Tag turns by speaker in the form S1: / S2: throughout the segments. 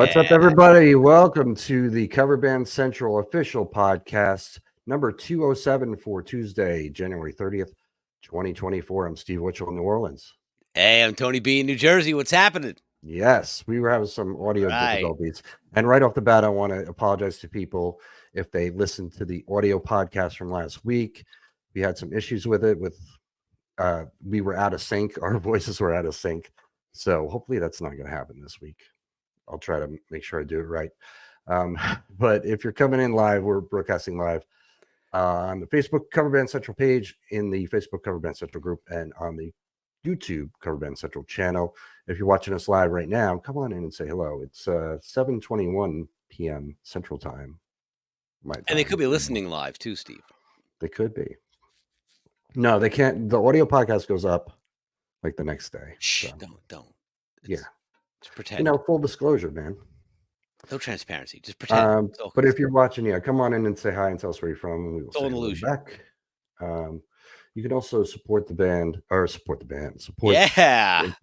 S1: What's up,
S2: Yeah.
S1: everybody? Welcome to the Cover Band Central official podcast, number 207 for Tuesday, January 30th, 2024. I'm Steve Witchell in New Orleans.
S2: Hey, I'm Tony B in New Jersey. What's happening?
S1: Yes, we were having some audio
S2: Right.
S1: difficulties. And right off the bat, I want to apologize to people if they listened to the audio podcast from last week. We had some issues with it. We were out of sync. Our voices were out of sync. So hopefully that's not going to happen this week. I'll try to make sure I do it right. But if you're coming in live, we're broadcasting live on the Facebook Cover Band Central page, in the Facebook Cover Band Central group, and on the YouTube Cover Band Central channel. If you're watching us live right now, come on in and say hello. It's 7:21 p.m. Central Time.
S2: And they could be listening live too, Steve.
S1: They could be. No, they can't. The audio podcast goes up like the next day.
S2: Shh,
S1: So.
S2: don't.
S1: It's
S2: pretend.
S1: Full disclosure, man.
S2: No transparency. Just pretend.
S1: But if you're watching, come on in and say hi and tell us where you're from, and we will say hello back. You can also support the band, support the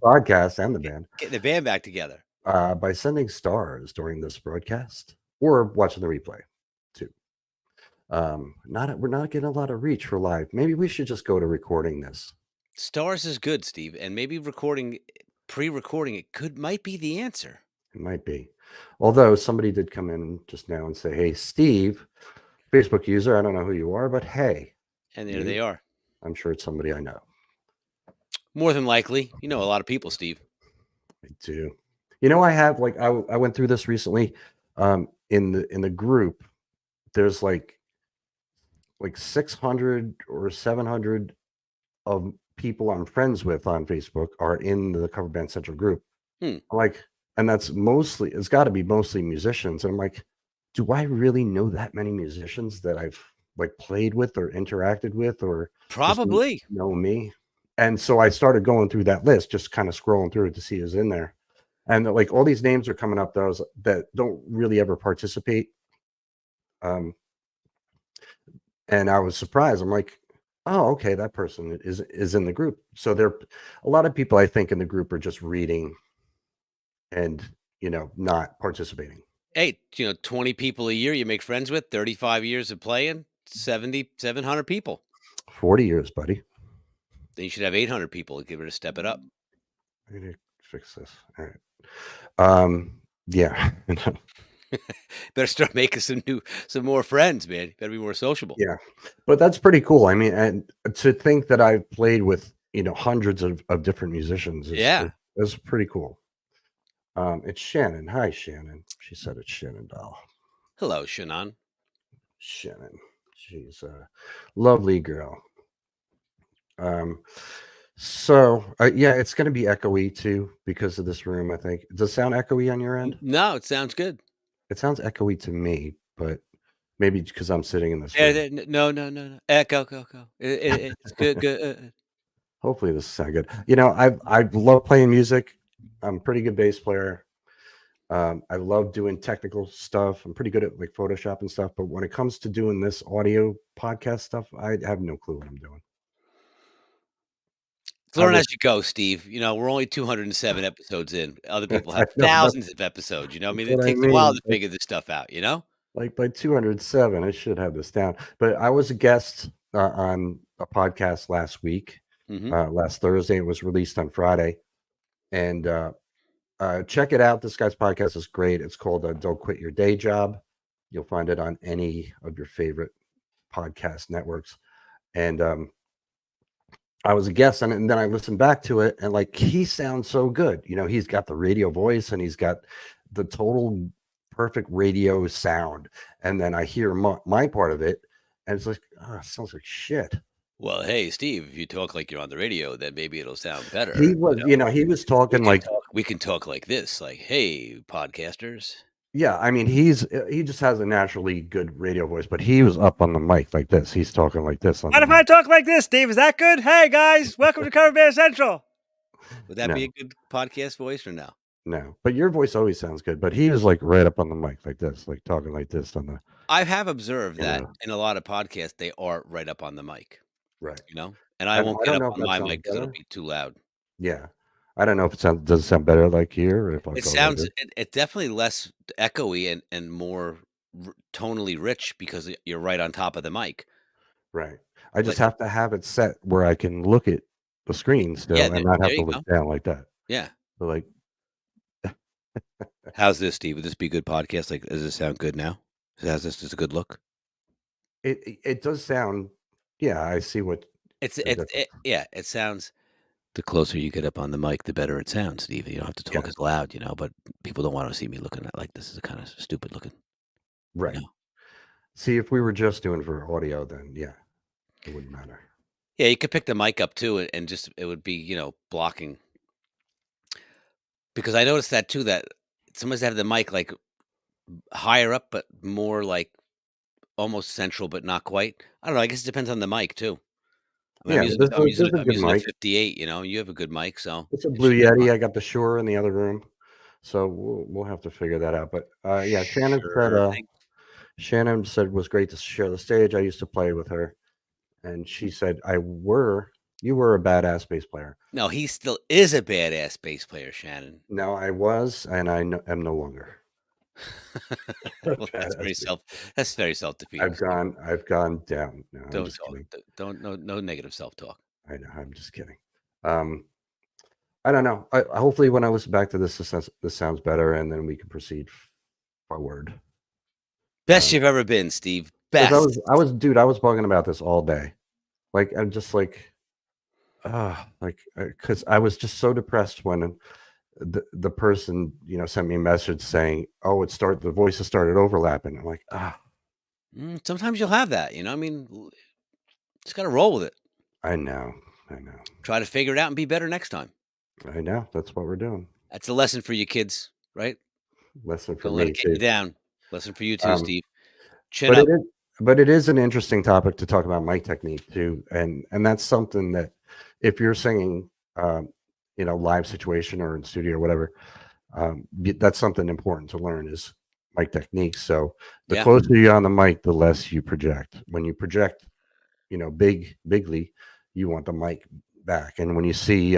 S1: podcast and the band.
S2: Get the band back together
S1: by sending stars during this broadcast or watching the replay too. We're not getting a lot of reach for live. Maybe we should just go to recording this.
S2: Stars is good, Steve, and maybe pre-recording it might be the answer.
S1: It might be. Although somebody did come in just now and say, "Hey, Steve, Facebook user, I don't know who you are, but hey."
S2: And there they are.
S1: I'm sure it's somebody I know.
S2: More than likely. You know a lot of people, Steve.
S1: I do. I have I went through this recently. In the group, there's like 600 or 700 of people I'm friends with on Facebook are in the Cover Band Central group. And that's it's got to be mostly musicians. And I'm like, do I really know that many musicians that I've played with or interacted with, or
S2: probably
S1: know me? And so I started going through that list, just kind of scrolling through it to see who's in there. And all these names are coming up that don't really ever participate. And I was surprised. I'm like, oh, okay, that person is in the group. So a lot of people, I think, in the group are just reading and not participating.
S2: Hey, 20 people a year you make friends with, 35 years of playing, 700 people.
S1: 40 years, buddy.
S2: Then you should have 800 people. Give it a step it up.
S1: I need to fix this. All right. Yeah.
S2: Better start making some more friends, man. Better be more sociable.
S1: Yeah, but that's pretty cool. I mean, and to think that I've played with hundreds of different musicians. It's pretty cool. It's Shannon. Hi, Shannon. She said it's Shannon Doll.
S2: Hello, Shannon.
S1: Shannon. She's a lovely girl. So it's going to be echoey too because of this room, I think. Does it sound echoey on your end?
S2: No, it sounds good.
S1: It sounds echoey to me, but maybe because I'm sitting in this room.
S2: No. Echo. It's good.
S1: Hopefully this sounds good. I love playing music. I'm a pretty good bass player. I love doing technical stuff. I'm pretty good at Photoshop and stuff. But when it comes to doing this audio podcast stuff, I have no clue what I'm doing.
S2: Learn as you go, Steve. We're only 207 episodes in. Other people have thousands of episodes. I mean, it takes a while to figure this stuff out,
S1: by 207, I should have this down. But I was a guest on a podcast last week, last Thursday. It was released on Friday. And check it out. This guy's podcast is great. It's called Don't Quit Your Day Job. You'll find it on any of your favorite podcast networks. And I was a guest on it, and then I listened back to it, and he sounds so good. He's got the radio voice, and he's got the total perfect radio sound. And then I hear my part of it, and it's like, it sounds like shit.
S2: Well, hey, Steve, if you talk like you're on the radio, then maybe it'll sound better.
S1: He was, he was talking
S2: we can talk like this, hey, podcasters.
S1: Yeah, I mean, he just has a naturally good radio voice, but he was up on the mic like this. He's talking like this.
S3: What if I talk like this, Steve? Is that good? Hey, guys, welcome to Cover Band Central.
S2: Would that be a good podcast voice or no?
S1: No, but your voice always sounds good. But he was right up on the mic like this, talking like this on the.
S2: I have observed that in a lot of podcasts, they are right up on the mic.
S1: Right.
S2: And I won't get up on my mic because it'll be too loud.
S1: Yeah. I don't know if does it sound better like here or if I'll
S2: It
S1: go
S2: sounds
S1: later.
S2: it definitely less echoey and more tonally rich because you're right on top of the mic.
S1: Right. I just
S2: Like,
S1: have to have it set where I can look at the screen
S2: yeah,
S1: still and not
S2: there
S1: have to
S2: you
S1: look
S2: go.
S1: down like that.
S2: Yeah.
S1: So like
S2: How's this, Steve? Would this be a good podcast? Like, does this sound good now? How's this? Is a good look?
S1: it does sound. Yeah, I see what
S2: It's
S1: the
S2: it,
S1: difference.
S2: it yeah. It sounds. The closer you get up on the mic, the better it sounds, Steve. You don't have to talk
S1: Yeah,
S2: as loud, but people don't want to see me looking at like this is kind of stupid looking, you
S1: right.
S2: know.
S1: See, if we were just doing for audio, then yeah, it wouldn't matter.
S2: Yeah, you could pick the mic up too, and just it would be blocking. Because I noticed that too. That sometimes they have the mic like higher up, but more like almost central, but not quite. I don't know. I guess it depends on the mic too. I mean,
S1: Yeah, there's a
S2: I'm
S1: good
S2: using a
S1: mic.
S2: 58. You have a good mic, so
S1: It's a
S2: it
S1: Blue
S2: should be fine.
S1: Yeti. I got the Shure in the other room, so we'll have to figure that out. But yeah,
S2: Sure thing.
S1: Shannon said it was great to share the stage. I used to play with her, and she said you were a badass bass player.
S2: No, he still is a badass bass player, Shannon.
S1: No, I was, and am no longer.
S2: Well,
S1: Badass.
S2: that's very self-defeating, Steve.
S1: I've gone down. No, I'm
S2: Don't
S1: just
S2: talk.
S1: kidding.
S2: Don't no negative self-talk.
S1: I know. I'm just kidding. Um, I don't know. Hopefully, when I listen back to this sounds better, and then we can proceed forward.
S2: Best you've ever been, Steve.
S1: 'Cause
S2: Best.
S1: dude, I was bugging about this all day. Like, I'm just like, because I was just so depressed when the person, sent me a message saying, "Oh, the voices started overlapping." I'm like,
S2: Sometimes you'll have that, I mean, just gotta roll with it.
S1: I know, I know,
S2: Try to figure it out and be better next time.
S1: I know. That's what we're doing.
S2: That's a lesson for you kids, right?
S1: Lesson for
S2: Don't let
S1: me
S2: it get you
S1: too.
S2: down. Lesson for you too,
S1: Um,
S2: Steve. Chin
S1: but
S2: up.
S1: it is an interesting topic to talk about mic technique too, and that's something that if you're singing, live situation or in studio or whatever, that's something important to learn is mic technique. So the
S2: Yeah.
S1: closer you're on the mic, the less you project. When you project, bigly, you want the mic back. And when you see,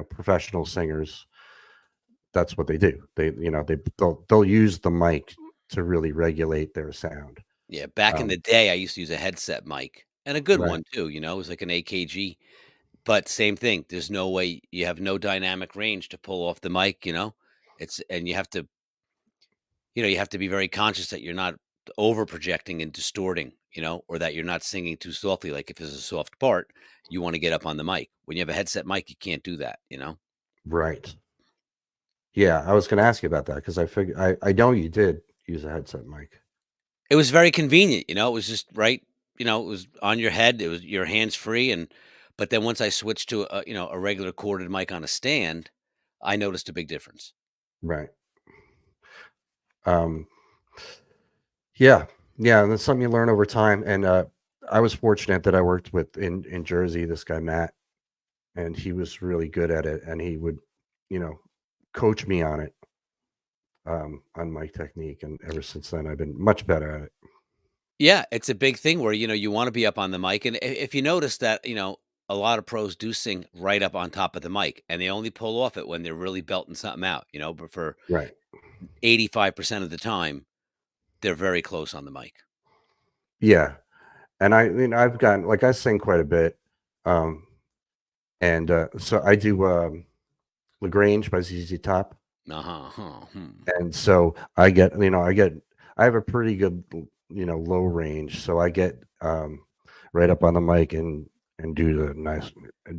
S1: professional singers, that's what they do. They'll use the mic to really regulate their sound.
S2: Yeah, back in
S1: Um,
S2: the day, I used to use a headset mic, and a good
S1: right,
S2: one too, it was like an AKG, but same thing, there's no way you have no dynamic range to pull off the mic. It's and you have to be very conscious that you're not over projecting and distorting, or that you're not singing too softly. Like if there's a soft part, you want to get up on the mic. When you have a headset mic, you can't do that.
S1: right. Yeah, I was going to ask you about that because I know you did use a headset mic.
S2: It was very convenient. It was just right. It was on your head. It was your hands free. But then once I switched to a regular corded mic on a stand, I noticed a big difference.
S1: Right. Um, yeah, yeah, and that's something you learn over time. And I was fortunate that I worked with in Jersey this guy Matt, and he was really good at it, and he would, you know, coach me on it, on my technique, and ever since then I've been much better at it.
S2: Yeah, it's a big thing where, you wanna be up on the mic, and if you notice that, a lot of pros do sing right up on top of the mic, and they only pull off it when they're really belting something out, but for
S1: Right.
S2: 85% of the time, they're very close on the mic.
S1: Yeah, and I've gotten like I sing quite a bit, um, and so I do Lagrange by ZZ Top.
S2: Uh-huh, huh, hmm.
S1: And so I have a pretty good, low range. So I get right up on the mic and do the nice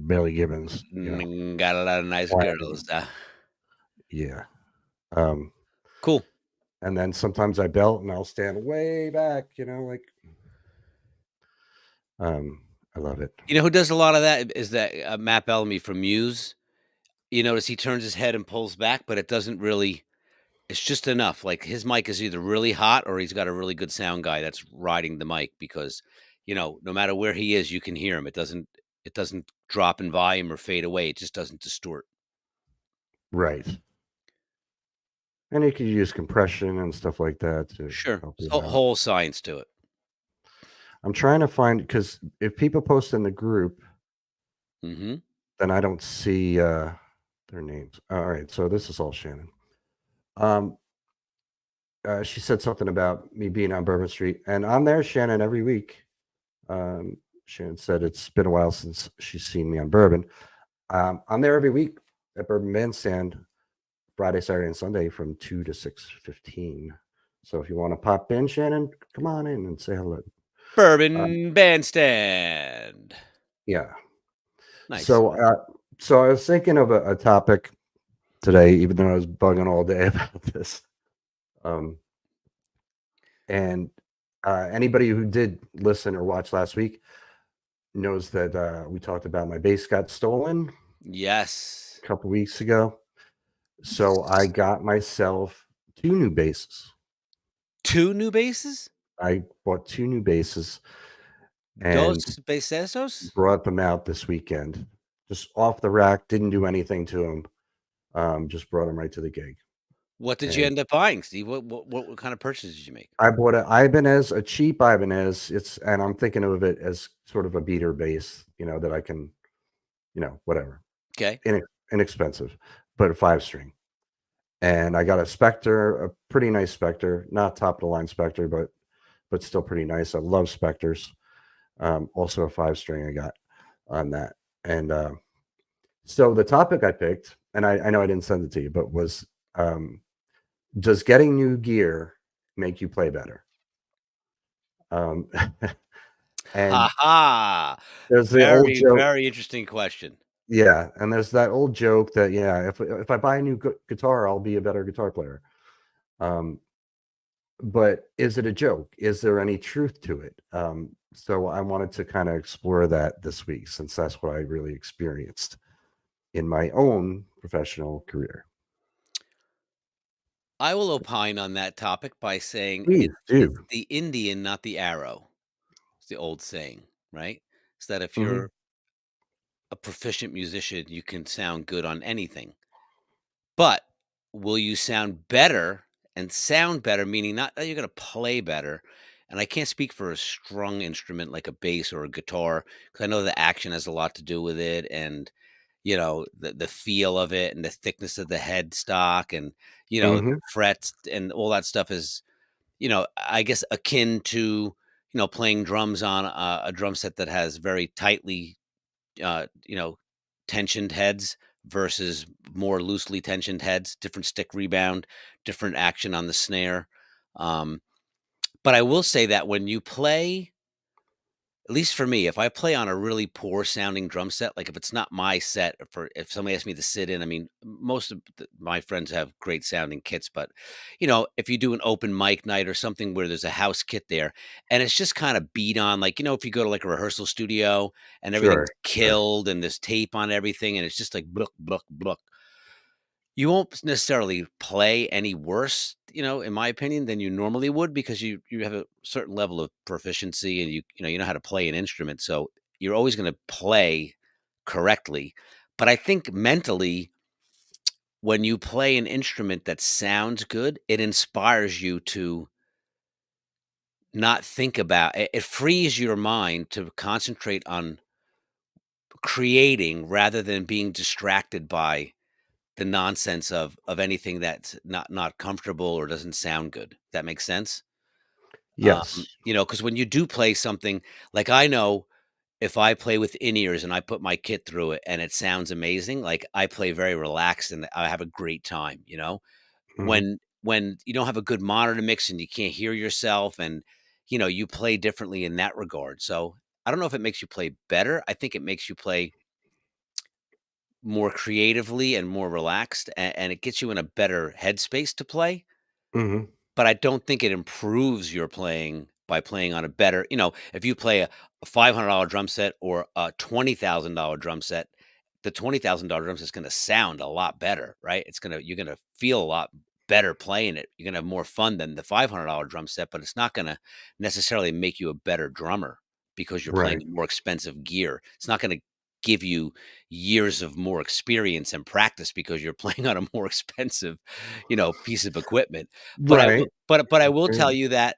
S1: Billy Gibbons.
S2: Got a lot of nice
S1: Twang.
S2: girls,
S1: Yeah. Um,
S2: cool.
S1: and then sometimes I belt and I'll stand way back, like I love it.
S2: You know who does a lot of that is that, Matt Bellamy from Muse. You notice he turns his head and pulls back, but it doesn't really it's just enough. Like his mic is either really hot or he's got a really good sound guy that's riding the mic because, no matter where he is, you can hear him. It doesn't drop in volume or fade away. It just doesn't distort.
S1: Right. And you can use compression and stuff like that to
S2: Sure.
S1: help
S2: There's
S1: you
S2: a
S1: out.
S2: whole science to it.
S1: I'm trying to find because if people post in the group,
S2: Mhm.
S1: then I don't see their names. All right, so this is all Shannon. Um, she said something about me being on Bourbon Street, and I'm there, Shannon, every week. Um, Shannon said it's been a while since she's seen me on Bourbon. I'm there every week at Bourbon Bandstand, Friday, Saturday, and Sunday from 2 to 6:15. So if you want to pop in, Shannon, come on in and say hello.
S2: Bourbon Bandstand.
S1: Yeah.
S2: Nice.
S1: So I was thinking of a topic today, even though I was bugging all day about this. And anybody who did listen or watch last week knows that we talked about my bass got stolen
S2: Yes.
S1: a couple weeks ago. So I got myself 2 new basses.
S2: 2 new basses?
S1: I bought 2 new basses and
S2: Dos besos?
S1: brought them out this weekend. Just off the rack, didn't do anything to them. Just brought them right to the gig.
S2: What did you
S1: And
S2: end up buying, Steve? What kind of purchase did you make?
S1: I bought a Ibanez, a cheap Ibanez. And I'm thinking of it as sort of a beater bass, that I can, whatever.
S2: Okay.
S1: Inexpensive, but a 5-string. And I got a Spectre, a pretty nice Spectre, not top of the line Spectre, but still pretty nice. I love Spectres. Also a 5-string I got on that. And so the topic I picked, and I know I didn't send it to you, but was does getting new gear make you play better? And
S2: Ha!
S1: there's the old
S2: Very,
S1: joke.
S2: very interesting question.
S1: Yeah, and there's that old joke that if I buy a new guitar, I'll be a better guitar player. But is it a joke? Is there any truth to it? So I wanted to kind of explore that this week, since that's what I really experienced in my own professional career.
S2: I will opine on that topic by saying
S1: Please do.
S2: it's the Indian, not the arrow. It's the old saying, right? It's that if
S1: Mhm.
S2: you're a proficient musician, you can sound good on anything. But will you sound better, and sound better, meaning not that you're gonna play better, and I can't speak for a strung instrument like a bass or a guitar, because I know the action has a lot to do with it, and, the feel of it and the thickness of the headstock and,
S1: Mhm.
S2: frets and all that stuff is, I guess akin to, playing drums on a drum set that has very tightly, uh, you know, tensioned heads versus more loosely tensioned heads, different stick rebound, different action on the snare. Um, but I will say that when you play, at least for me, if I play on a really poor sounding drum set, like if it's not my set, if somebody asks me to sit in, I mean, most of my friends have great sounding kits, but if you do an open mic night or something where there's a house kit there and it's just kind of beat on, like, if you go to like a rehearsal studio and everything's
S1: Sure.
S2: killed and there's tape on everything and it's just like bluck, bluck, bluck, you won't necessarily play any worse, in my opinion, than you normally would because you have a certain level of proficiency and you know how to play an instrument. So you're always going to play correctly. But I think mentally, when you play an instrument that sounds good, it inspires you to not think about it. It frees your mind to concentrate on creating rather than being distracted by the nonsense of anything that's not comfortable or doesn't sound good. That makes sense?
S1: Yes.
S2: Because when you do play something like I know if I play with in-ears and I put my kit through it and it sounds amazing, like, I play very relaxed and I have a great time, you know?
S1: Mhm.
S2: When you don't have a good monitor mix and you can't hear yourself and, you play differently in that regard. So, I don't know if it makes you play better. I think it makes you play more creatively and more relaxed, and it gets you in a better headspace to play,
S1: Mhm.
S2: but I don't think it improves your playing by playing on a better if you play a $500 drum set or a $20,000 drum set, the $20,000 drum set's gonna sound a lot better, right? You're gonna feel a lot better playing it. You're gonna have more fun than the $500 drum set, but it's not gonna necessarily make you a better drummer because you're playing
S1: Right.
S2: more expensive gear. It's not gonna give you years of more experience and practice because you're playing on a more expensive, piece of equipment. But I will
S1: Right.
S2: but I will tell
S1: And
S2: you that,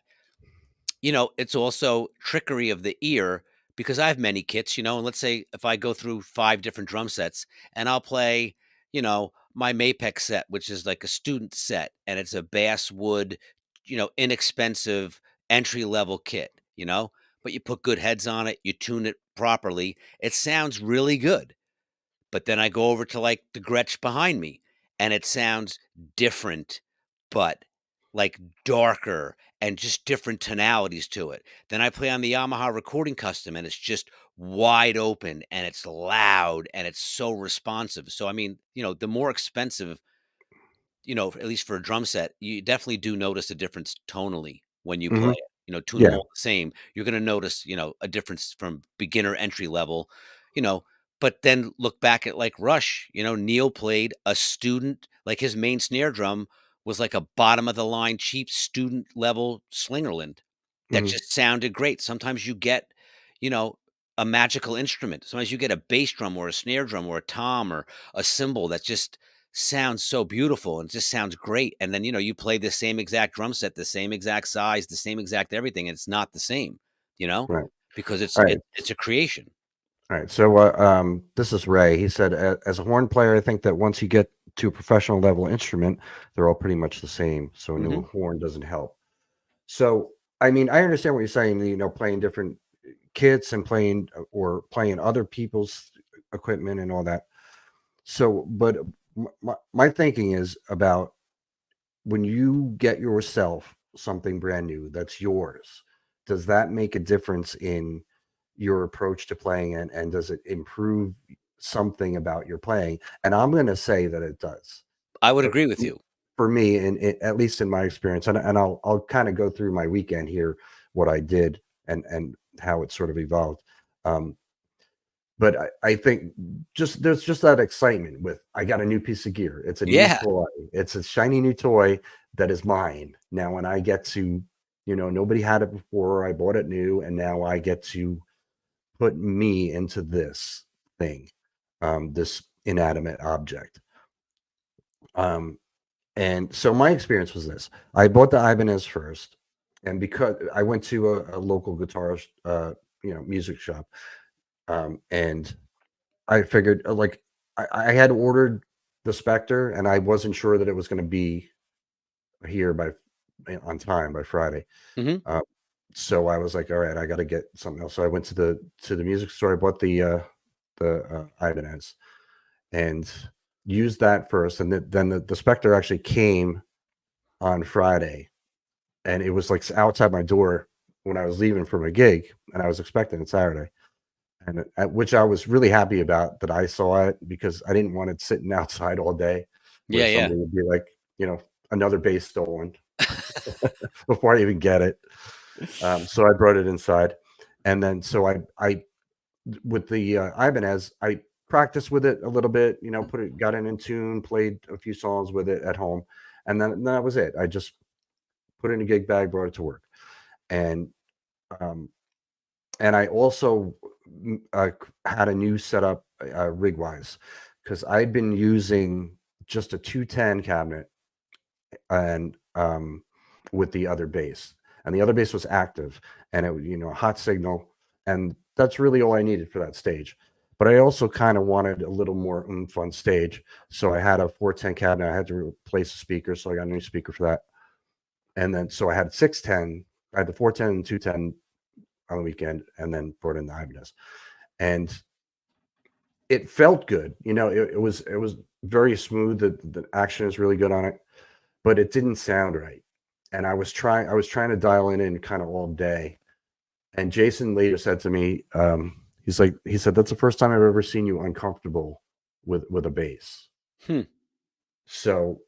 S2: it's also trickery of the ear because I have many kits, and let's say if I go through 5 different drum sets and I'll play, my Mapex set, which is like a student set, and it's a basswood, inexpensive entry level kit, but you put good heads on it, you tune it properly, it sounds really good. But then I go over to like the Gretsch behind me and it sounds different, but like darker and just different tonalities to it. Then I play on the Yamaha Recording Custom and it's just wide open and it's loud and it's so responsive. So, I mean, the more expensive, at least for a drum set, you definitely do notice a difference tonally when you play
S1: Hmm.
S2: it. Tune them
S1: Yeah.
S2: all the same. You're going to notice, a difference from beginner entry level, you know. But then look back at like Rush, Neil played a student, like his main snare drum was like a bottom of the line, cheap student level Slingerland that
S1: Hmm.
S2: just sounded great. Sometimes you get, you know, a magical instrument. Sometimes you get a bass drum or a snare drum or a tom or a cymbal that just sounds so beautiful and just sounds great. And then, you play the same exact drum set, the same exact size, the same exact everything, and it's not the same,
S1: Right.
S2: because
S1: All right.
S2: it's a creation.
S1: All right. So, this is Ray. He said, as a horn player, I think that once you get to a professional level instrument, they're all pretty much the same. So, a new
S2: Hmm.
S1: horn doesn't help. So, I mean, I understand what you're saying, playing different kits and playing other people's equipment and all that. So, but my thinking is about when you get yourself something brand new that's yours, does that make a difference in your approach to playing it? And does it improve something about your playing? And I'm going to say that it does.
S2: I would
S1: For,
S2: agree with you.
S1: for me, and at least in my experience, and I'll kind of go through my weekend here, what I did and how it sort of evolved. Um, but I think there's just that excitement with I got a new piece of gear. It's a new
S2: Yeah.
S1: toy. It's a shiny new toy that is mine. Now when I get to, nobody had it before. I bought it new, and now I get to put me into this thing, this inanimate object. Um, and so my experience was this. I bought the Ibanez first, and because I went to a local guitar music shop, and I figured, like, I had ordered the Spectre, and I wasn't sure that it was gonna be here on time by Friday.
S2: Hmm.
S1: Uh, so I was like, "All right, I gotta get something else." So I went to the music store. I bought the Ibanez and used that first, and then the Spectre actually came on Friday, and it was, like, outside my door when I was leaving for my gig, and I was expecting it Saturday. And at which I was really happy about that I saw it because I didn't want it sitting outside all day where
S2: Yeah, yeah.
S1: somebody would be like, another base stolen before I even get it. So I brought it inside. And then so I with the Ibanez, I practiced with it a little bit, got it in tune, played a few songs with it at home. And then that was it. I just put it in a gig bag, brought it to work. And um, And I also had a new setup rig wise because I'd been using just a 210 cabinet and with the other bass, and the other bass was active, and it was a hot signal, and that's really all I needed for that stage. But I also kind of wanted a little more oomph on stage, so I had a 410 cabinet. I had to replace the speaker, so I got a new speaker for that, and then so I had 610. I had the 410 and 210 on the weekend, and then brought in the Ibanez, and it felt good. It was very smooth. The action is really good on it, but it didn't sound right. And I was trying to dial it in kind of all day. And Jason later said to me, he said, "That's the first time I've ever seen you uncomfortable with a bass."
S2: Hmm.
S1: So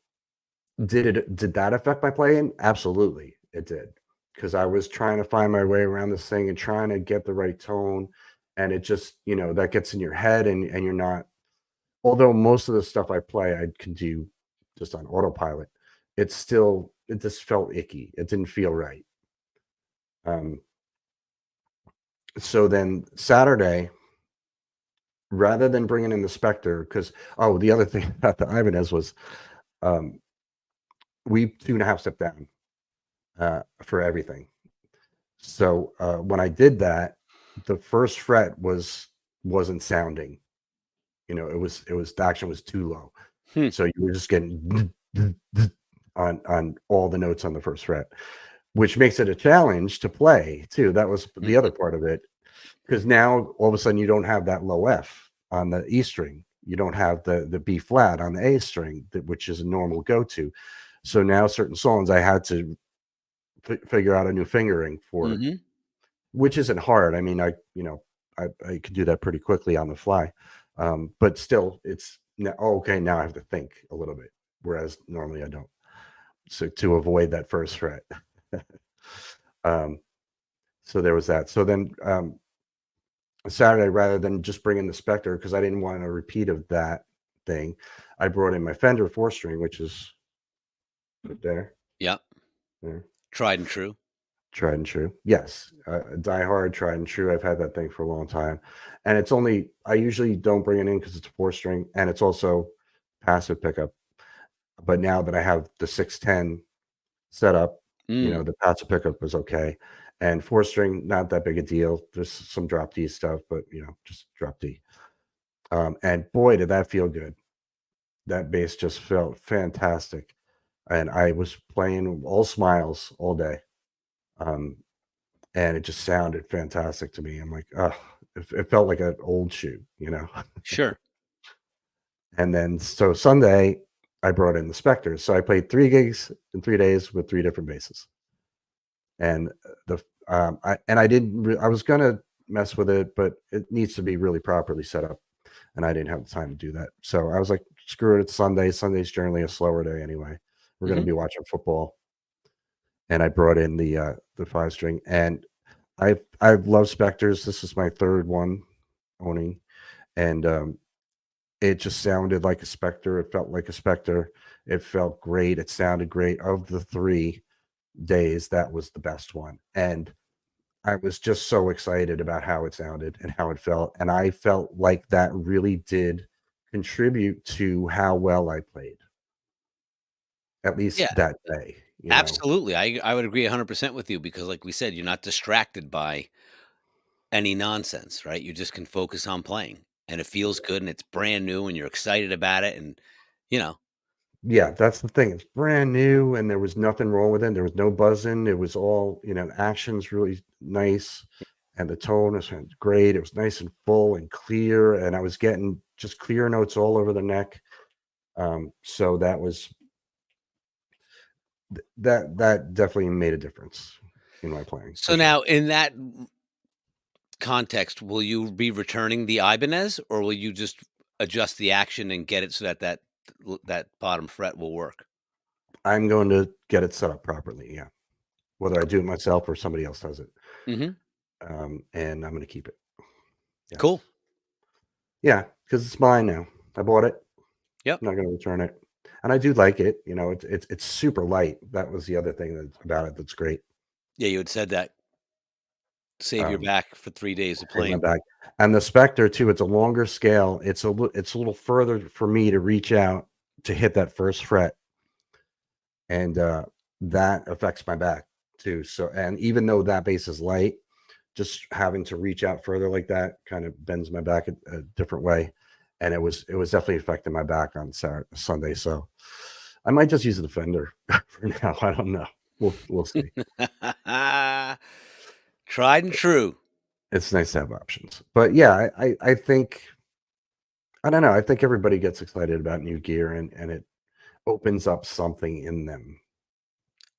S1: did that affect my playing? Absolutely, it did. Because I was trying to find my way around this thing and trying to get the right tone. And it just, that gets in your head, and you're not, although most of the stuff I play I can do just on autopilot, it just felt icky. It didn't feel right. Um, so then Saturday, rather than bringing in the Spectre, because the other thing about the Ibanez was, um, we 2.5 step down for everything. So when I did that, the first fret wasn't sounding. The action was too low. So you were just getting on all the notes on the first fret, which makes it a challenge to play too. That was the other part of it, because now all of a sudden you don't have that low F on the E string. You don't have the B flat on the A string, which is a normal go-to. So now certain songs I had to figure out a new fingering for, which isn't hard. I mean, I could do that pretty quickly on the fly. But still, it's okay. Now I have to think a little bit, whereas normally I don't. So to avoid that first fret. So there was that. So then Saturday, rather than just bringing the Spectre, because I didn't want a repeat of that thing, I brought in my Fender 4-string, which is right there.
S2: Yep.
S1: There.
S2: Tried and true.
S1: Tried and true. Yes. Die hard, tried and true. I've had that thing for a long time. And it's only, I usually don't bring it in because it's a 4-string and it's also passive pickup. But now that I have the 610 set up, the passive pickup was okay. And 4-string, not that big a deal. There's some drop D stuff, but just drop D. And boy, did that feel good. That bass just felt fantastic. And I was playing all smiles all day. And it just sounded fantastic to me. I'm like, oh, it felt like an old shoe,
S2: Sure.
S1: And then so Sunday, I brought in the Spectres. So I played 3 gigs in 3 days with 3 different basses. And I was gonna mess with it, but it needs to be really properly set up, and I didn't have the time to do that. So I was like, screw it, it's Sunday. Sunday's generally a slower day anyway. We're gonna be watching football, and I brought in the 5-string, and I've loved Spectres. This is my 3rd one owning, and it just sounded like a Spectre. It felt like a Spectre. It felt great. It sounded great. Of the 3 days, that was the best one. And I was just so excited about how it sounded and how it felt. And I felt like that really did contribute to how well I played, at least that day.
S2: Absolutely. I would agree 100% with you because, like we said, you're not distracted by any nonsense, right? You just can focus on playing and it feels good and it's brand new and you're excited about it. And,
S1: Yeah, that's the thing. It's brand new and there was nothing wrong with it. There was no buzzing. It was all, action's really nice and the tone was great. It was nice and full and clear. And I was getting just clear notes all over the neck. So that was that definitely made a difference in my playing.
S2: So now in that context, will you be returning the Ibanez or will you just adjust the action and get it so that bottom fret will work?
S1: I'm going to get it set up properly. Yeah. Whether I do it myself or somebody else does it. And I'm going to keep it.
S2: Yes. Cool.
S1: Yeah. Cause it's mine now. I bought it.
S2: Yep.
S1: I'm not going to return it. And I do like it. It's super light. That was the other thing about it. That's great.
S2: Yeah. You had said that. Save your back for 3 days of playing.
S1: Back. And the Spectre too, it's a longer scale. It's a little further for me to reach out to hit that first fret. And that affects my back too. So, and even though that bass is light, just having to reach out further like that kind of bends my back a different way. And it was definitely affecting my back on Sunday. So I might just use the Fender for now. I don't know. We'll see.
S2: Tried and true.
S1: It's nice to have options. But yeah, I think, I don't know. I think everybody gets excited about new gear and it opens up something in them.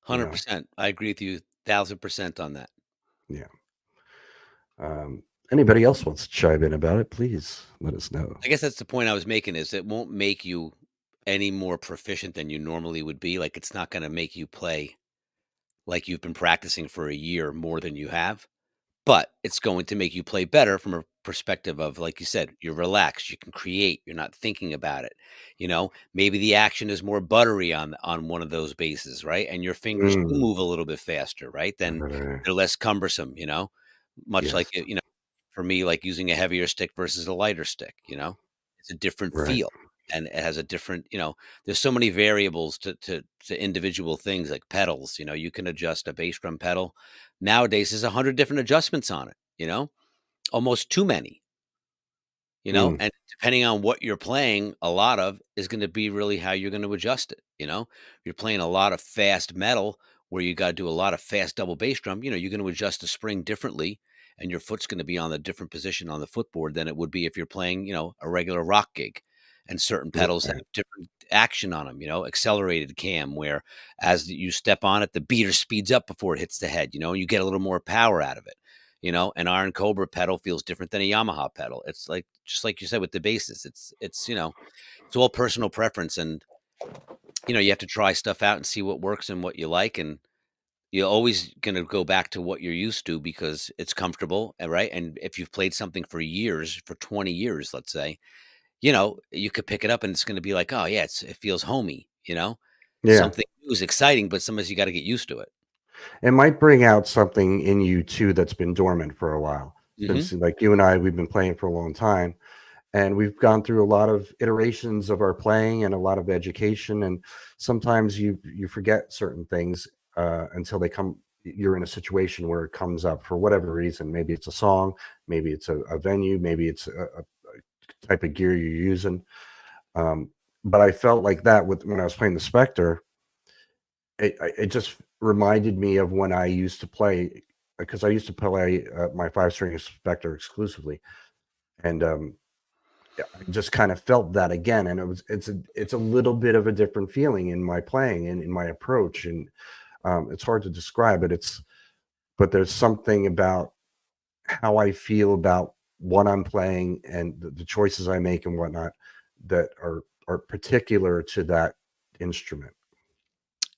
S2: 100%. I agree with you 1,000% on that.
S1: Yeah. Anybody else wants to chime in about it, please let us know.
S2: I guess that's the point I was making is it won't make you any more proficient than you normally would be. Like it's not going to make you play like you've been practicing for a year more than you have, but it's going to make you play better from a perspective of, like you said, you're relaxed, you can create, you're not thinking about it. Maybe the action is more buttery on one of those bases, right? And your fingers do move a little bit faster, right? Then they're less cumbersome, much like, for me, like using a heavier stick versus a lighter stick, it's a different feel and it has a different, there's so many variables to individual things like pedals, you can adjust a bass drum pedal. Nowadays there's 100 different adjustments on it, almost too many,
S1: Mm.
S2: and depending on what you're playing, a lot of is going to be really how you're going to adjust it. If you're playing a lot of fast metal where you got to do a lot of fast double bass drum, you're going to adjust the spring differently, and your foot's going to be on a different position on the footboard than it would be if you're playing, a regular rock gig. And certain pedals have
S1: Right.
S2: different action on them, accelerated cam, where as you step on it, the beater speeds up before it hits the head, and you get a little more power out of it. An Iron Cobra pedal feels different than a Yamaha pedal. It's like, just like you said with the basses, it's all personal preference. And, you have to try stuff out and see what works and what you like. And you're always going to go back to what you're used to because it's comfortable. Right. And if you've played something for years, for 20 years, let's say, you could pick it up and it's going to be like, oh yeah, it feels homey,
S1: Yeah.
S2: something new is exciting, but sometimes you got to get used to it.
S1: It might bring out something in you too that's been dormant for a while.
S2: Hmm.
S1: Since like you and I, we've been playing for a long time, and we've gone through a lot of iterations of our playing and a lot of education. And sometimes you forget certain things until you're in a situation where it comes up for whatever reason. Maybe it's a song, maybe it's a venue, maybe it's a type of gear you're using. But I felt like that when I was playing the Spectre. It just reminded me of when I used to play, because I used to play my 5-string Spectre exclusively, and yeah, I just kind of felt that again. And it's a little bit of a different feeling in my playing and in my approach, and it's hard to describe it. But there's something about how I feel about what I'm playing and the choices I make and whatnot that are particular to that instrument.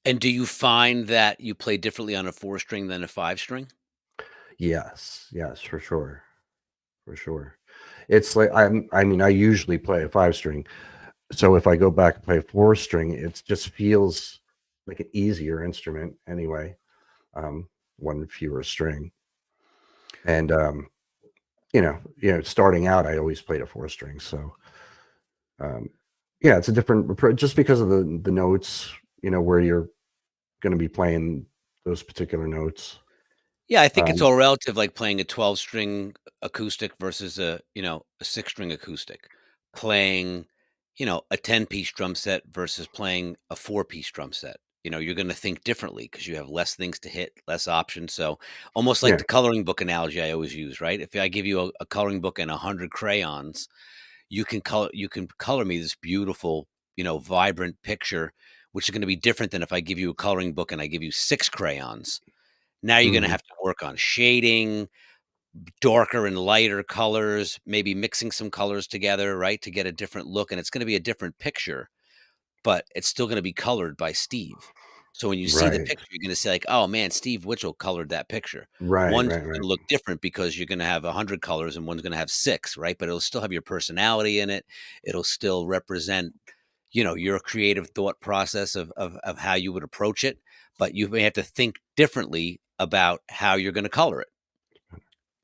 S2: And do you find that you play differently on a 4-string than a 5-string?
S1: Yes, for sure. For sure. It's like I mean, I usually play a 5-string. So if I go back and play a 4-string, it just feels like an easier instrument anyway. One fewer string. And starting out I always played a 4-string. So yeah, it's a different approach just because of the notes, where you're gonna be playing those particular notes.
S2: Yeah, I think it's
S1: Um,
S2: all relative, like playing a 12-string acoustic versus a 6-string acoustic. Playing, a 10-piece drum set versus playing a 4-piece drum set. You're going to think differently because you have less things to hit, less options. So almost like
S1: yeah,
S2: the coloring book analogy I always use, right? If I give you a coloring book and 100 crayons, you can color me this beautiful, vibrant picture, which is going to be different than if I give you a coloring book and I give you 6 crayons. Now you're gonna
S1: mhm,
S2: have to work on shading, darker and lighter colors, maybe mixing some colors together, right, to get a different look, and it's gonna be a different picture, but it's still gonna be colored by Steve. So when you see the
S1: right,
S2: picture, you're gonna say like, "Oh, man, Steve Witchell colored that picture."
S1: right,
S2: One's
S1: right, right,
S2: gonna look different because you're gonna have 100 colors and one's gonna have 6, right? But it'll still have your personality in it. It'll still represent, your creative thought process of how you would approach it, but you may have to think differently about how you're gonna color it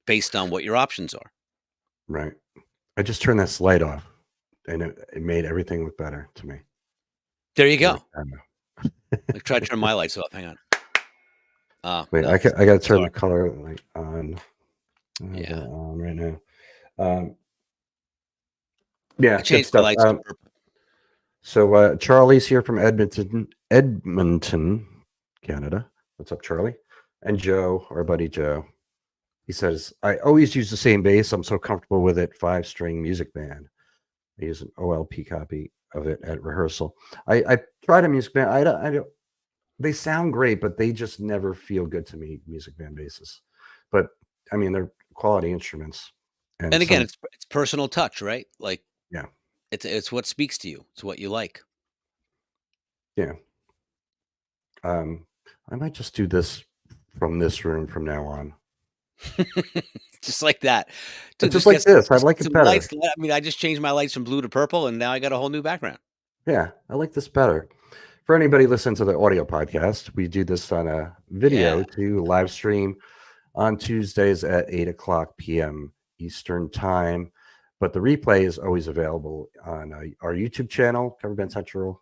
S2: based on what your options are.
S1: right. I just turned this light off, and it made everything look better to me.
S2: There you
S1: Like,
S2: go. Like, try to turn my lights off. Hang on.
S1: wait,
S2: No,
S1: I gotta turn
S2: sorry.
S1: the color light on. I got
S2: Yeah.
S1: it on right now. Yeah,
S2: I
S1: good
S2: changed my
S1: stuff.
S2: lights to purple.
S1: So Charlie's here from Edmonton, Canada. What's up, Charlie? And Joe, our buddy Joe. He says, I always use the same bass. I'm so comfortable with it. 5-string Music Band. I use an OLP copy of it at rehearsal. I tried a Music Band. I don't. They sound great, but they just never feel good to me. Music Band basses, but I mean they're quality instruments, and
S2: And again,
S1: some
S2: it's personal touch, right? Like,
S1: yeah,
S2: it's what speaks to you. It's what you like.
S1: yeah. Um, I might just do this from this room from now on.
S2: Just like that. Dude,
S1: Just like this. I
S2: just
S1: like
S2: get
S1: it
S2: some lights.
S1: better.
S2: I mean, I just changed my lights from blue to purple, and now I got a whole new background.
S1: Yeah, I like this better. For anybody listening to the audio podcast, we do this on a video
S2: Yeah.
S1: to live stream on Tuesdays at 8 o'clock p.m. Eastern time. But the replay is always available on our YouTube channel, Cover Band Central,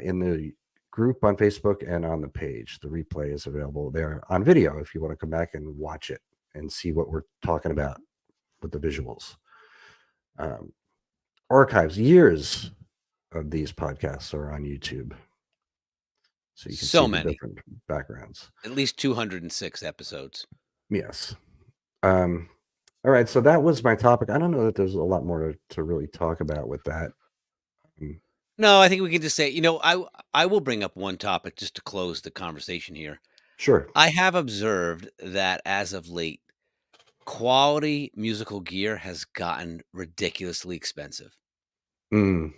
S1: in the group on Facebook and on the page. The replay is available there on video if you want to come back and watch it and see what we're talking about with the visuals. um, archives, years of these podcasts are on YouTube, so you can
S2: So
S1: see the
S2: many,
S1: different backgrounds.
S2: at least 206 episodes.
S1: Yes. All right, so that was my topic. I don't know that there's a lot more to really talk about with that.
S2: No, I think we can just say, I will bring up one topic just to close the conversation here.
S1: Sure.
S2: I have observed that as of late, quality musical gear has gotten ridiculously expensive.
S1: Mm,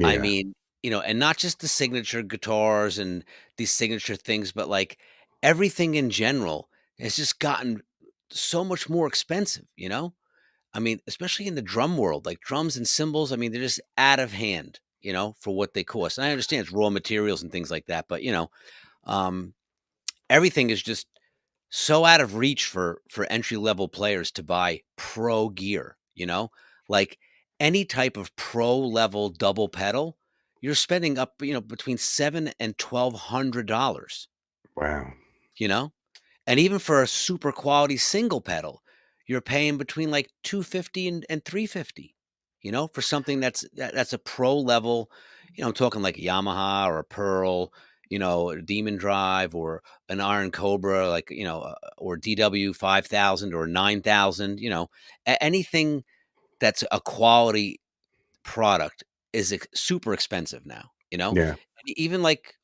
S2: I
S1: yeah.
S2: mean, and not just the signature guitars and these signature things, but like everything in general has just gotten so much more expensive. I mean, especially in the drum world, like drums and cymbals, I mean, they're just out of hand, for what they cost. And I understand it's raw materials and things like that, but um, everything is just so out of reach for entry level players to buy pro gear. Like any type of pro level double pedal, you're spending up, between $700 and $1,200,
S1: Wow.
S2: you know? And even for a super quality single pedal, you're paying between like 250 and 350, for something that's a pro level, I'm talking like a Yamaha or a Pearl, a Demon Drive or an Iron Cobra, like, or DW 5000 or 9000, anything that's a quality product is super expensive now.
S1: Yeah.
S2: Even like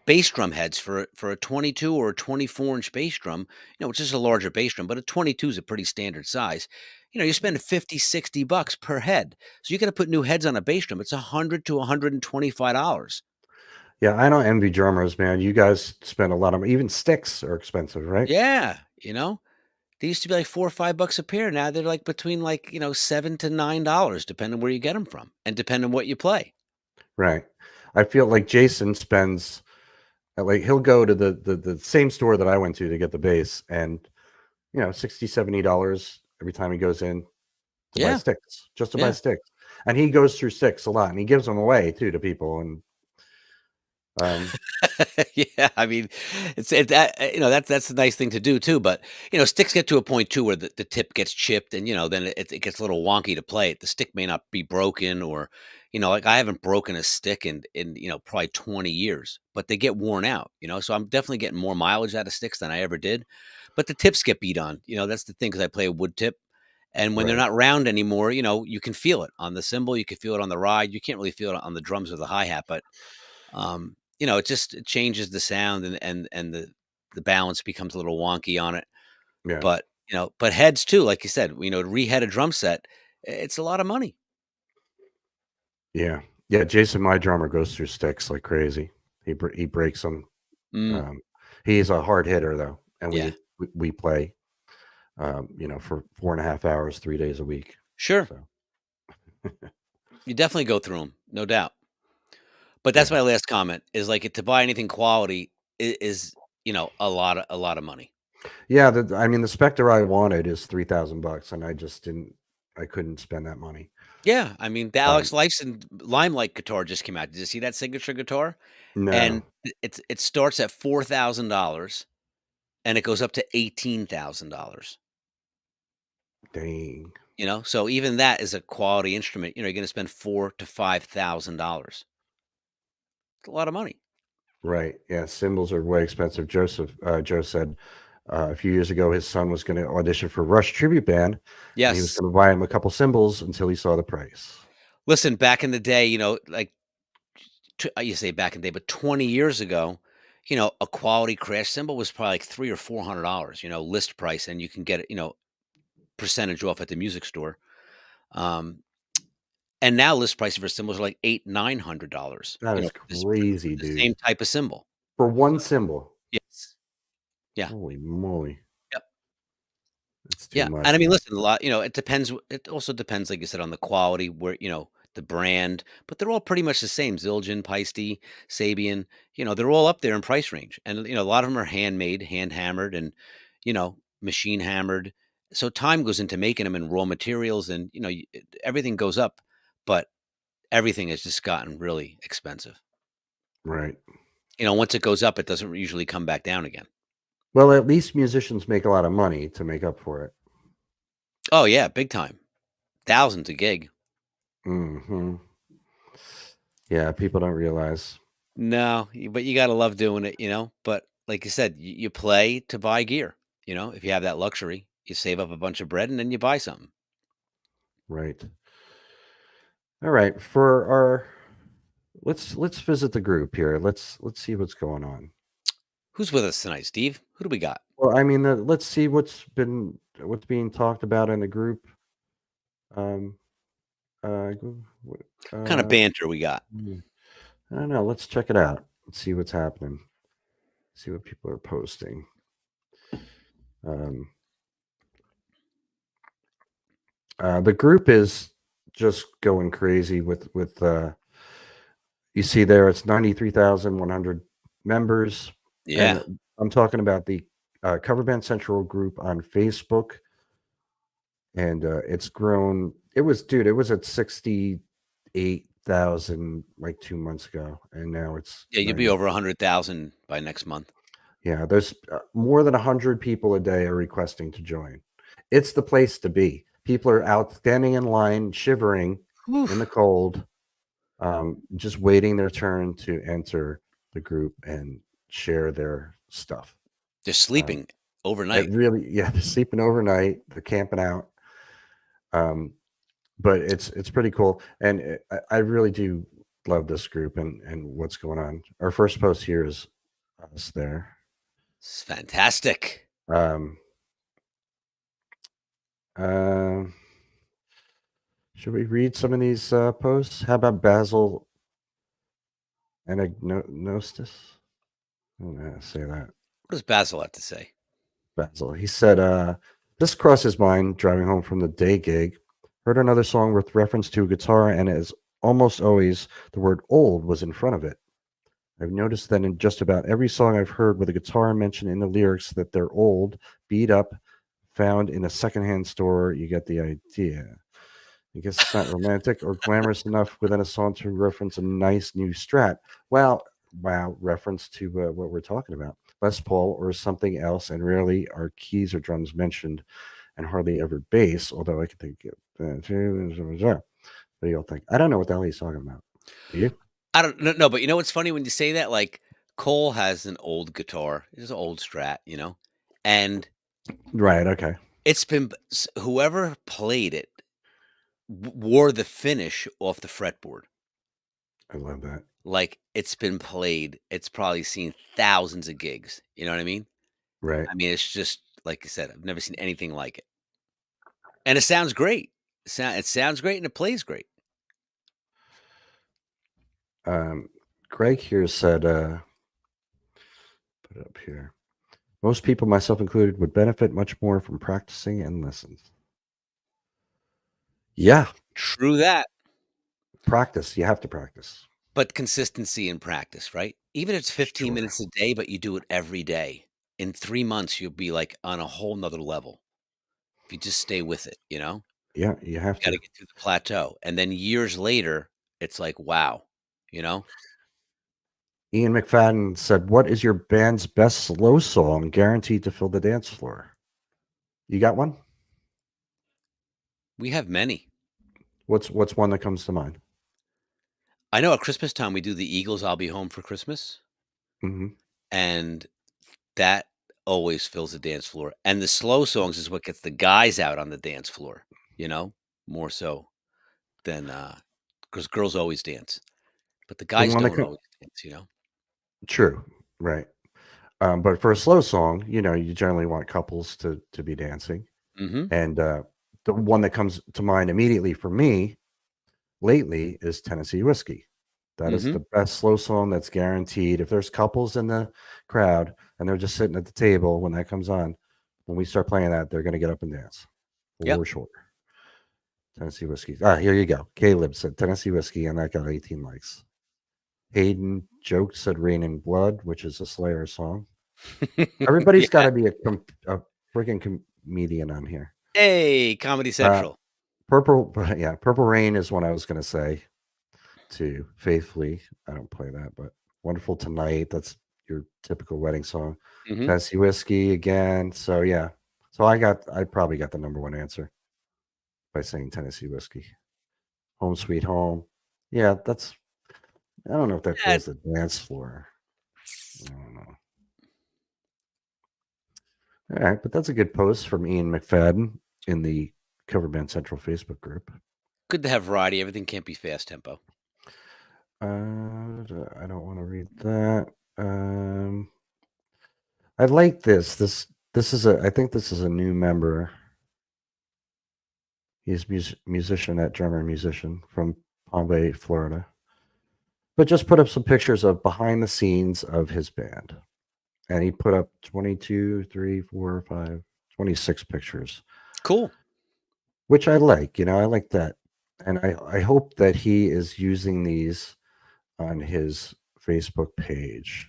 S2: bass drum heads for a 22 or a 24-inch bass drum, which is a larger bass drum, but a 22 is a pretty standard size. You're spending 50, $60 per head. So you're going to put new heads on a bass drum. It's $100 to $125.
S1: Yeah, I don't envy drummers, man. You guys spend a lot of even sticks are expensive, right?
S2: Yeah. They used to be like $4 or $5 a pair. Now they're like between like, $7 to $9, depending where you get them from and depending what you play.
S1: Right. I feel like Jason spends like he'll go to the same store that I went to get the bass and $60, $70 every time he goes in to buy
S2: Yeah.
S1: sticks, just to buy
S2: Yeah.
S1: sticks. And he goes through sticks a lot and he gives them away too to people. And
S2: Yeah, I mean, that's a nice thing to do too. But sticks get to a point too where the tip gets chipped, and then it gets a little wonky to play it. The stick may not be broken, or like I haven't broken a stick in probably 20 years, but they get worn out. So I'm definitely getting more mileage out of sticks than I ever did. But the tips get beat on. That's the thing because I play a wood tip. And when they're
S1: right.
S2: not round anymore, you can feel it on the cymbal, you can feel it on the ride. You can't really feel it on the drums or the hi hat, but it changes the sound and the balance becomes a little wonky on it.
S1: Yeah.
S2: But heads too, like you said, to rehead a drum set, it's a lot of money.
S1: Yeah. Yeah. Jason, my drummer, goes through sticks like crazy. He breaks them.
S2: Mm,
S1: He's a hard hitter though. And
S2: yeah,
S1: we play, for 4.5 hours, 3 days a week.
S2: sure.
S1: So
S2: You definitely go through them, no doubt. But that's
S1: yeah.
S2: my last comment is like to buy anything quality is a lot of money.
S1: Yeah. I mean, the Spectre I wanted is $3,000 and I couldn't spend that money.
S2: Yeah, I mean the
S1: Um,
S2: Alex Lifeson Limelight guitar just came out. Did you see that signature guitar? And
S1: no,
S2: it starts at $4,000 and it goes up to $18,000.
S1: dang.
S2: So even that is a quality instrument. You're going to spend $4,000 to $5,000. It's a lot of money.
S1: Right. Yeah. Cymbals are way expensive. Joe said a few years ago his son was going to audition for Rush tribute band, and he was
S2: Yes.
S1: going to buy him a couple cymbals until he saw the price.
S2: Listen, back in the day, like you say back in the day, but 20 years ago, a quality crash cymbal was probably like $300 or $400, list price, and you can get it, percentage off at the music store. And now list prices for cymbals are like $800, $900.
S1: That is
S2: For
S1: crazy,
S2: the same
S1: dude.
S2: type of cymbal.
S1: For one cymbal.
S2: Yes. Yeah.
S1: Holy moly.
S2: Yep.
S1: That's too
S2: Yeah.
S1: much.
S2: And I mean,
S1: Man.
S2: listen, a lot, it depends. It also depends, like you said, on the quality, where, the brand, but they're all pretty much the same. Zildjian, Paiste, Sabian, they're all up there in price range. And, a lot of them are handmade, hand hammered, and, machine hammered. So time goes into making them in raw materials and, everything goes up, but everything has just gotten really expensive.
S1: Right.
S2: Once it goes up, it doesn't usually come back down again.
S1: Well, at least musicians make a lot of money to make up for it.
S2: Oh yeah, big time. thousands a gig.
S1: Hmm. Yeah, people don't realize.
S2: No, but you got to love doing it, you know. But like you said, you play to buy gear. You know, if you have that luxury, you save up a bunch of bread and then you buy something.
S1: Right. All right. For our let's visit the group here. Let's see what's going on.
S2: Who's with us tonight, Steve? Who do we got?
S1: Well, I mean, let's see what's being talked about in the group. Um.
S2: What kind of banter we got?
S1: I don't know. Let's check it out. Let's see what's happening. See what people are posting. The group is just going crazy with you see there it's 93,100 members.
S2: Yeah.
S1: And I'm talking about the Cover Band Central group on Facebook, and it's grown. It was at 68,000 like 2 months ago, and now it's
S2: Yeah, you'll be over 100,000 by next month.
S1: Yeah, there's more than 100 people a day are requesting to join. It's the place to be. People are out standing in line, shivering in the cold, just waiting their turn to enter the group and share their stuff.
S2: They're sleeping overnight.
S1: They're sleeping overnight. They're camping out. But it's pretty cool, and I really do love this group and what's going on. Our first post here is us there.
S2: It's fantastic.
S1: Should we read some of these posts? How about Basil Anagnostis? I don't know how to say that.
S2: What does Basil have to say?
S1: Basil. He said, this crossed his mind driving home from the day gig. Heard another song with reference to a guitar, and as almost always, the word old was in front of it. I've noticed that in just about every song I've heard with a guitar mentioned in the lyrics that they're old, beat up, found in a secondhand store. You get the idea. I guess it's not romantic or glamorous enough within a song to reference a nice new Strat. Well, wow, reference to what we're talking about. Les Paul or something else, and rarely are keys or drums mentioned, and hardly ever bass, although I can think of what do y'all think? I don't know what the hell he's talking about. Do you?
S2: I don't know, but you know what's funny when you say that? Like, Cole has an old guitar. It's an old Strat, you know? And
S1: Right, okay.
S2: it's been whoever played it wore the finish off the fretboard.
S1: I love that.
S2: Like, it's been played. It's probably seen thousands of gigs. You know what I mean?
S1: Right.
S2: I mean, it's just like I said, I've never seen anything like it. And it sounds great. It sounds great and it plays great.
S1: Greg here said, put it up here. Most people, myself included, would benefit much more from practicing and lessons. Yeah.
S2: True that.
S1: Practice. You have to practice.
S2: But consistency and practice, right? Even if it's 15 minutes a day, but you do it every day. In 3 months, you'll be like on a whole nother level. If you just stay with it, you know?
S1: Yeah, you have
S2: You got to get through the plateau. And then years later, it's like, wow, you know?
S1: Ian McFadden said, what is your band's best slow song guaranteed to fill the dance floor? You got one?
S2: We have many.
S1: What's one that comes to mind?
S2: I know at Christmas time, we do the Eagles, I'll Be Home for Christmas.
S1: Mm-hmm.
S2: And that always fills the dance floor. And the slow songs is what gets the guys out on the dance floor, you know, more so than because girls always dance. But the guys don't always dance, you know?
S1: True. Right. But for a slow song, you know, you generally want couples to be dancing.
S2: Mm-hmm.
S1: And the one that comes to mind immediately for me lately is Tennessee Whiskey. That is the best slow song that's guaranteed. If there's couples in the crowd and they're just sitting at the table when that comes on, when we start playing that, they're going to get up and dance. For sure. Tennessee Whiskey. Here you go. Caleb said Tennessee Whiskey, and that got 18 likes. Hayden Joke said Rain in Blood, which is a Slayer song. Everybody's got to be a freaking comedian on here.
S2: Hey, Comedy Central.
S1: Purple Rain is one I was going to say too. Faithfully, I don't play that, but Wonderful Tonight, that's your typical wedding song. Tennessee Whiskey again. So yeah. So I probably got the number one answer. by saying Tennessee Whiskey. Home Sweet Home. Yeah, that's. I don't know if that fills the dance floor. I don't know. All right, but that's a good post from Ian McFadden in the Cover Band Central Facebook group.
S2: Good to have variety. Everything can't be fast tempo.
S1: I don't want to read that. I like this. This is a. I think this is a new member. He's musician at Drummer Musician from Palm Bay, Florida. But just put up some pictures of behind the scenes of his band. And he put up 22, 3, 4, 5, 26 pictures.
S2: Cool.
S1: Which I like, I like that. And I hope that he is using these on his Facebook page,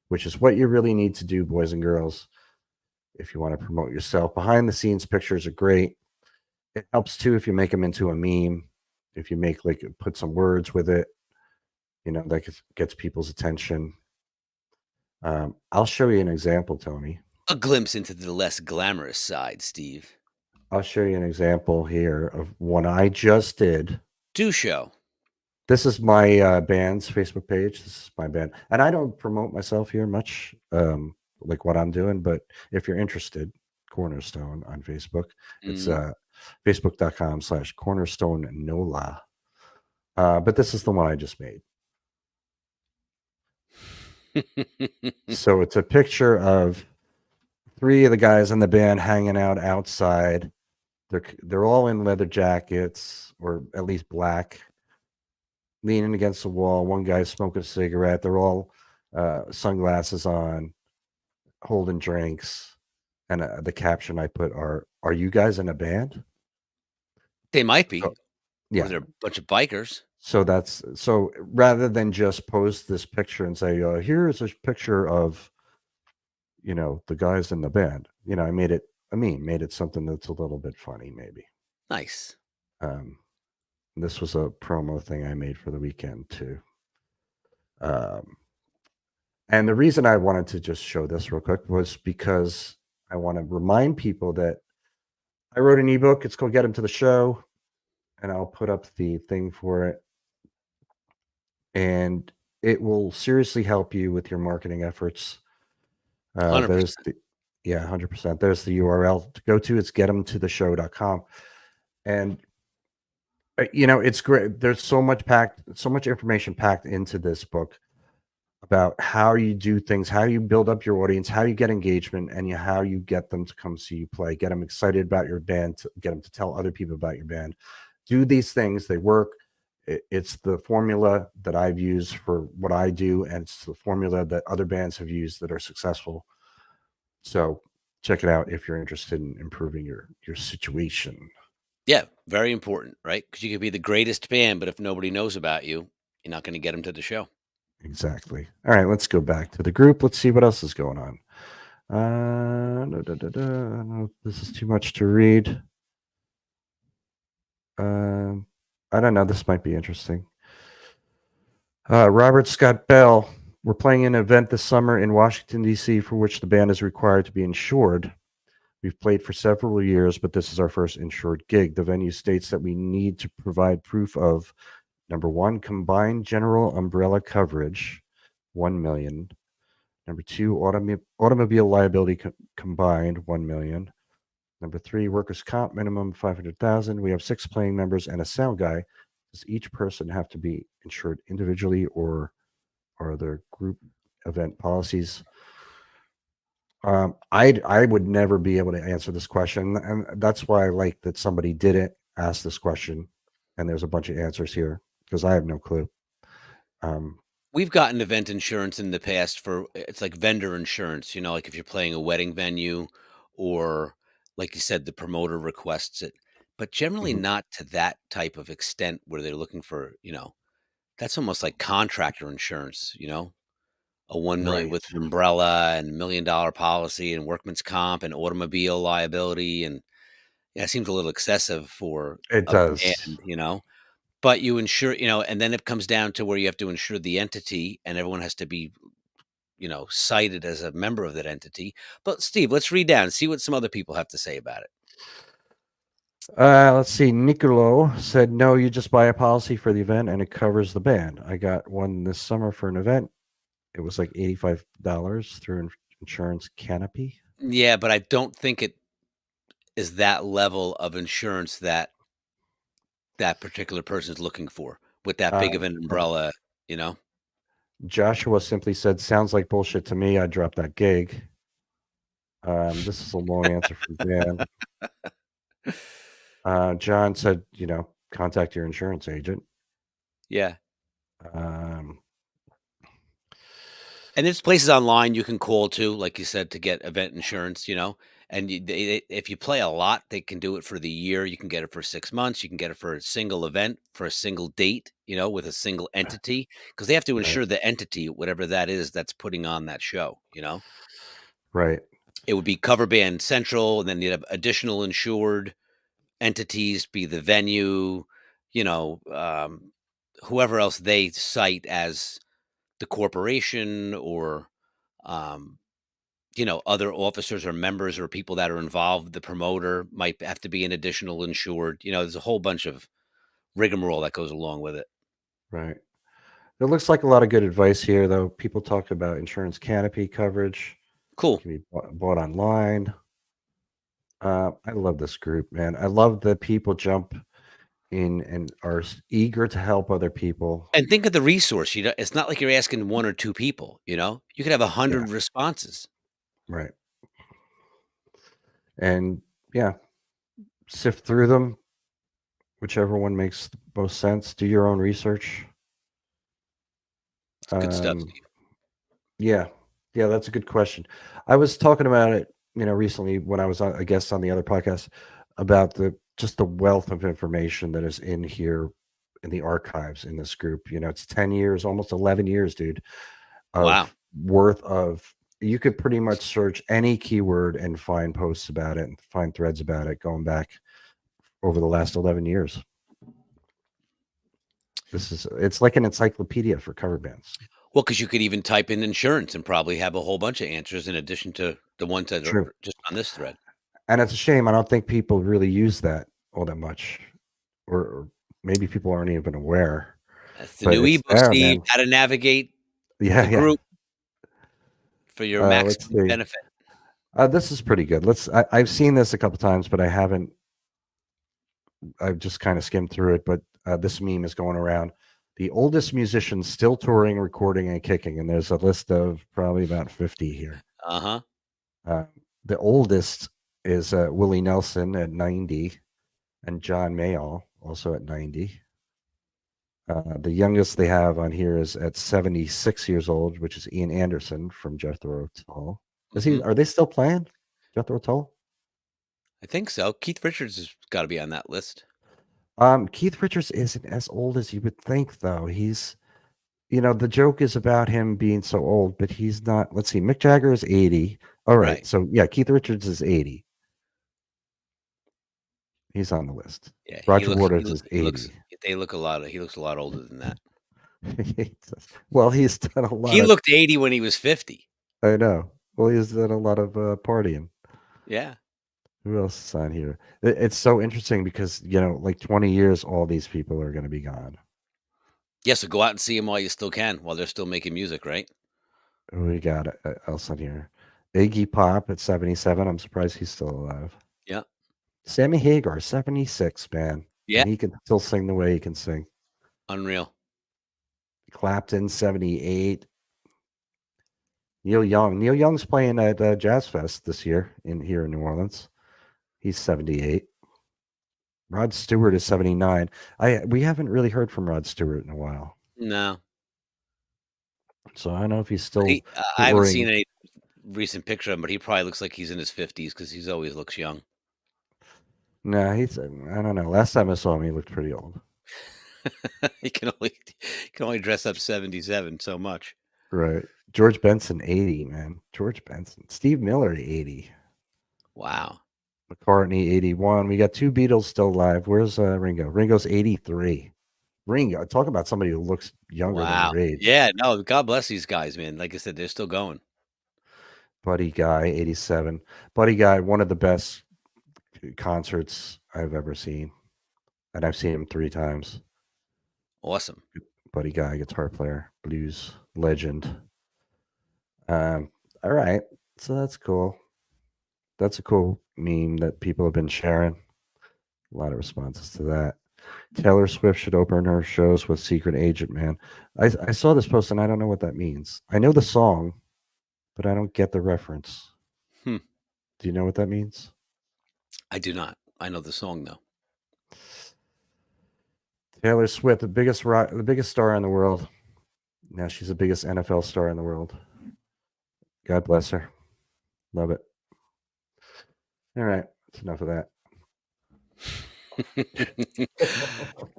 S1: which is what you really need to do, boys and girls, if you want to promote yourself. Behind the scenes pictures are great. It helps too if you make them into a meme, if you make put some words with it, that gets people's attention. I'll show you an example, Tony.
S2: A glimpse into the less glamorous side, Steve.
S1: I'll show you an example here of one I just did.
S2: Do show.
S1: This is my band's Facebook page. This is my band. And I don't promote myself here much, like what I'm doing. But if you're interested, Cornerstone on Facebook. It's facebook.com/Cornerstone NOLA. But this is the one I just made. So it's a picture of 3 of the guys in the band hanging out outside. They're all in leather jackets, or at least black, leaning against the wall. One guy's smoking a cigarette. They're all sunglasses on, holding drinks. And the caption I put are you guys in a band?
S2: They might be.
S1: Yeah.
S2: Or they're a bunch of bikers.
S1: So rather than just post this picture and say, here's a picture of, the guys in the band, I made it a meme, made it something that's a little bit funny, maybe.
S2: Nice.
S1: This was a promo thing I made for the weekend too. And the reason I wanted to just show this real quick was because I want to remind people that I wrote an ebook. It's called Get 'Em to the Show, and I'll put up the thing for it. And it will seriously help you with your marketing efforts.
S2: 100%.
S1: 100%. There's the URL to go to. It's getemtotheshow.com. And it's great. There's so much information packed into this book about how you do things, how you build up your audience, how you get engagement, and how you get them to come see you play, get them excited about your band, to get them to tell other people about your band. Do these things. They work. It's the formula that I've used for what I do, and it's the formula that other bands have used that are successful. So check it out if you're interested in improving your situation.
S2: Yeah, very important, right? Because you could be the greatest band, but if nobody knows about you, you're not going to get them to the show.
S1: Exactly. All right, let's go back to the group. Let's see what else is going on. No, this is too much to read. I don't know. This might be interesting. Robert Scott Bell. We're playing an event this summer in Washington, D.C., for which the band is required to be insured. We've played for several years, but this is our first insured gig. The venue states that we need to provide proof of, number 1, combined general umbrella coverage, $1 million. Number 2, automobile liability combined, $1 million. Number 3, workers' comp minimum $500,000. We have 6 playing members and a sound guy. Does each person have to be insured individually, or are there group event policies? I would never be able to answer this question, and that's why I like that somebody didn't ask this question, and there's a bunch of answers here because I have no clue.
S2: We've gotten event insurance in the past it's like vendor insurance, like if you're playing a wedding venue, or like you said, the promoter requests it, but generally not to that type of extent where they're looking for, that's almost like contractor insurance, a $1 million with an umbrella and $1 million policy and workman's comp and automobile liability. And it seems a little excessive for
S1: it does,
S2: band, but you insure, and then it comes down to where you have to insure the entity, and everyone has to be, cited as a member of that entity. But Steve, let's read down and see what some other people have to say about it.
S1: Let's see. Nicolo said, no, you just buy a policy for the event and it covers the band. I got one this summer for an event. It was like $85 through Insurance Canopy.
S2: Yeah, but I don't think it is that level of insurance that particular person is looking for with that big of an umbrella, you know?
S1: Joshua simply said, sounds like bullshit to me. I dropped that gig. This is a long answer from Dan. John said, contact your insurance agent.
S2: Yeah.
S1: Um,
S2: And there's places online you can call to, like you said, to get event insurance, and if you play a lot, they can do it for the year. You can get it for 6 months. You can get it for a single event, for a single date, with a single entity, because they have to
S1: Right.
S2: insure the entity, whatever that is, that's putting on that show,
S1: Right.
S2: It would be Cover Band Central, and then you'd have additional insured entities, be the venue, whoever else they cite as the corporation or other officers or members or people that are involved. The promoter might have to be an additional insured. There's a whole bunch of rigmarole that goes along with it.
S1: Right. It looks like a lot of good advice here, though. People talk about Insurance Canopy coverage.
S2: Cool.
S1: Can be bought online. I love this group, man. I love that people jump in and are eager to help other people.
S2: And think of the resource. It's not like you're asking one or two people. You could have 100 responses.
S1: Right. And yeah, sift through them, whichever one makes the most sense. Do your own research.
S2: It's good stuff, Steve.
S1: Yeah, that's a good question. I was talking about it, recently when I was on, I guess, on the other podcast about just the wealth of information that is in here in the archives in this group. It's 10 years, almost 11 years, dude.
S2: Wow.
S1: Worth of, you could pretty much search any keyword and find posts about it and find threads about it going back over the last 11 years. It's like an encyclopedia for cover bands.
S2: Well, because you could even type in insurance and probably have a whole bunch of answers in addition to the ones that are just on this thread.
S1: And it's a shame. I don't think people really use that all that much, or maybe people aren't even aware.
S2: That's the new ebook, Steve. How to navigate the group for your maximum benefit.
S1: This is pretty good. I've seen this a couple times, but I've just kind of skimmed through it. But this meme is going around. The oldest musicians still touring, recording, and kicking. And there's a list of probably about 50 here. The oldest is Willie Nelson at 90 and John Mayall also at 90. The youngest they have on here is at 76 years old, which is Ian Anderson from Jethro Tull. Are they still playing Jethro Tull?
S2: I think so. Keith Richards has got to be on that list.
S1: Keith Richards isn't as old as you would think, though. He's, the joke is about him being so old, but he's not. Let's see, Mick Jagger is 80. All right. So yeah, Keith Richards is 80. He's on the list.
S2: Yeah,
S1: Roger Waters is 80.
S2: He looks a lot older than that.
S1: Well, he's done a lot.
S2: He looked 80 when he was 50.
S1: I know. Well, he's done a lot of partying.
S2: Yeah.
S1: Who else is on here? It's so interesting because, like 20 years, all these people are going to be gone.
S2: Yeah, so go out and see them while you still can, while they're still making music, right?
S1: We got else on here. Iggy Pop at 77. I'm surprised he's still alive.
S2: Yeah.
S1: Sammy Hagar, 76, man.
S2: Yeah.
S1: And he can still sing the way he can sing.
S2: Unreal.
S1: Clapton, 78. Neil Young's playing at Jazz Fest this year here in New Orleans. He's 78. Rod Stewart is 79. We haven't really heard from Rod Stewart in a while.
S2: No.
S1: So I don't know if he's still.
S2: I haven't seen any recent picture of him, but he probably looks like he's in his 50s because he's always looks young.
S1: No, I don't know. Last time I saw him, he looked pretty old.
S2: He can only dress up 77 so much.
S1: Right. George Benson, 80, man. George Benson. Steve Miller, 80.
S2: Wow.
S1: McCartney, 81. We got two Beatles still alive. Where's Ringo? Ringo's 83. Ringo, talk about somebody who looks younger than their age.
S2: Yeah, no, God bless these guys, man. Like I said, they're still going. Buddy
S1: Guy, 87. Buddy Guy, one of the best concerts I've ever seen, and I've seen him 3 times.
S2: Awesome.
S1: Buddy guy, guitar player, blues legend. All right, so that's cool. That's a cool meme that people have been sharing. A lot of responses to that. Taylor Swift should open her shows with Secret Agent Man. I saw this post and I don't know what that means. I know the song, but I don't get the reference.
S2: Hmm.
S1: Do you know what that means?
S2: I do not. I know the song though.
S1: Taylor Swift, the biggest star in the world. Now she's the biggest NFL star in the world. God bless her. Love it. All right, that's enough of that.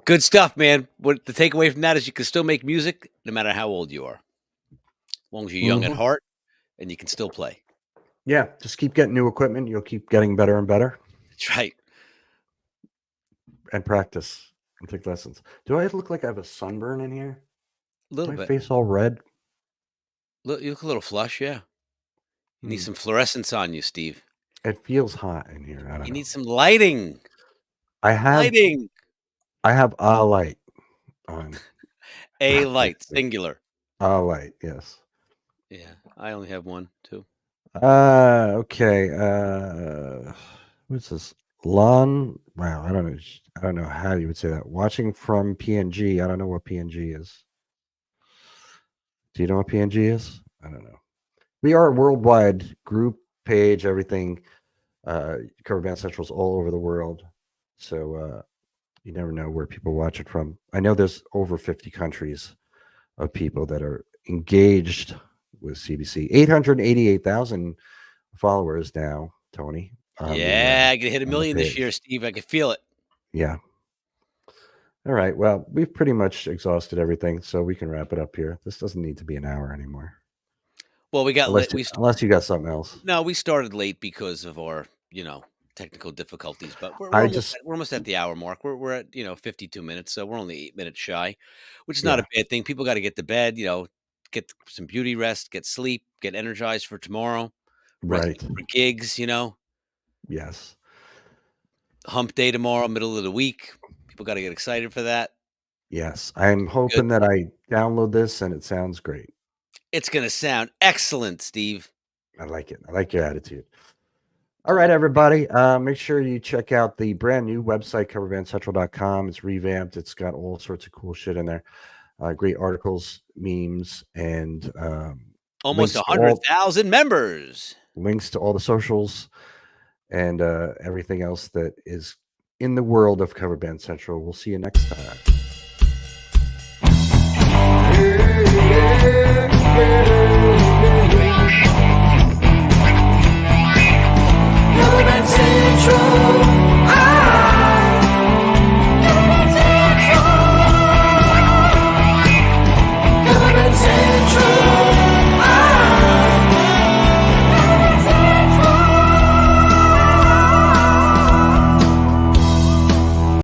S2: Good stuff, man. What the takeaway from that is you can still make music no matter how old you are. As long as you're young at heart and you can still play.
S1: Yeah, just keep getting new equipment. You'll keep getting better and better.
S2: That's right.
S1: And practice and take lessons. Do I look like I have a sunburn in here?
S2: A little
S1: My
S2: bit.
S1: face all red?
S2: You look a little flush, yeah. You need some fluorescence on you, Steve.
S1: It feels hot in here. I don't
S2: You
S1: know.
S2: need some lighting.
S1: I have a light on.
S2: A light, singular.
S1: A light, yes.
S2: Yeah, I only have one, too.
S1: Okay. What's this? Wow, I don't know how you would say that. Watching from PNG. I don't know what PNG is. Do you know what PNG is? I don't know. We are a worldwide group page, everything. Cover Band Central's all over the world. So you never know where people watch it from. I know there's over 50 countries of people that are engaged with CBC. 888,000 followers now, Tony.
S2: Yeah, I could hit 1 million this year, Steve. I could feel it.
S1: Yeah. All right. Well, we've pretty much exhausted everything, so we can wrap it up here. This doesn't need to be an hour anymore.
S2: Well, we got
S1: unless you got something else.
S2: No, we started late because of our, technical difficulties, but we're almost at the hour mark. We're at 52 minutes, so we're only 8 minutes shy, which is not a bad thing. People got to get to bed, get some beauty rest, get sleep, get energized for tomorrow,
S1: right?
S2: For gigs,
S1: Yes.
S2: Hump day tomorrow, middle of the week. People got to get excited for that.
S1: Yes, I'm hoping that I download this and it sounds great.
S2: It's gonna sound excellent, Steve.
S1: I like it. I like your attitude. All right, everybody. Make sure you check out the brand new website, coverbandcentral.com. It's revamped. It's got all sorts of cool shit in there. Great articles, memes, and
S2: almost 100,000 members.
S1: Links to all the socials and everything else that is in the world of Cover Band Central. We'll see you next time.
S4: Cover Band Central.